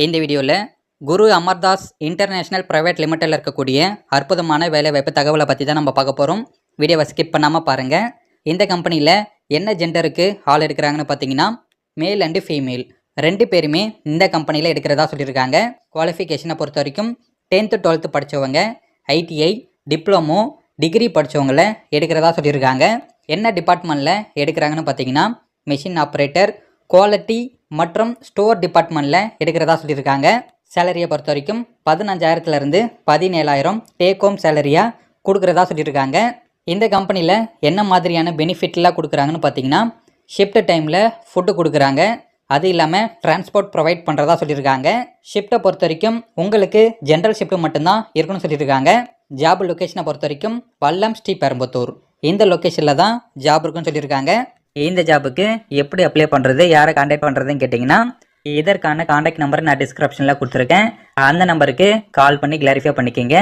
இந்த வீடியோவில் குரு Amardas international private லிமிட்டடில் இருக்கக்கூடிய அற்புதமான வேலைவாய்ப்பு தகவலை பற்றி தான் நம்ம பார்க்க போகிறோம். வீடியோவை ஸ்கிப் பண்ணாமல் பாருங்கள். இந்த கம்பெனியில் என்ன ஜெண்டருக்கு ஆள் எடுக்கிறாங்கன்னு பார்த்தீங்கன்னா மேல் அண்டு ஃபீமேல் ரெண்டு பேருமே இந்த கம்பெனியில் எடுக்கிறதா சொல்லியிருக்காங்க. குவாலிஃபிகேஷனை பொறுத்த வரைக்கும் 10th 12th படித்தவங்க, ஐடிஐ, டிப்ளமோ, டிகிரி படித்தவங்கள எடுக்கிறதா சொல்லியிருக்காங்க. என்ன டிபார்ட்மெண்ட்டில் எடுக்கிறாங்கன்னு பார்த்தீங்கன்னா மிஷின் ஆப்ரேட்டர், குவாலிட்டி மற்றும் ஸ்டோர் டிபார்ட்மெண்ட்டில் எடுக்கிறதா சொல்லியிருக்காங்க. சேலரியை பொறுத்த வரைக்கும் 15,000 17,000 டேக் ஹோம் சேலரியாக கொடுக்குறதா சொல்லியிருக்காங்க. இந்த கம்பெனியில் என்ன மாதிரியான பெனிஃபிட்லாம் கொடுக்குறாங்கன்னு பார்த்தீங்கன்னா ஷிஃப்ட் டைமில் ஃபுட்டு கொடுக்குறாங்க. அது இல்லாமல் டிரான்ஸ்போர்ட் ப்ரொவைட் பண்ணுறதா சொல்லியிருக்காங்க. ஷிஃப்ட்டை பொறுத்த வரைக்கும் உங்களுக்கு ஜென்ரல் ஷிஃப்ட் மட்டும்தான் இருக்குன்னு சொல்லியிருக்காங்க. ஜாப் லொக்கேஷனை பொறுத்த வரைக்கும் வல்லம் ஸ்ரீபெரும்புதூர் இந்த லொக்கேஷனில் தான் ஜாப் இருக்குன்னு சொல்லியிருக்காங்க. இந்த ஜாபுக்கு எப்படி அப்ளை பண்ணுறது, யாரை காண்டாக்ட் பண்ணுறதுன்னு கேட்டிங்கன்னா இதற்கான காண்டாக்ட் நம்பர் நான் டிஸ்கிரிப்ஷனில் கொடுத்துருக்கேன். அந்த நம்பருக்கு கால் பண்ணி கிளாரிஃபை பண்ணிக்கோங்க.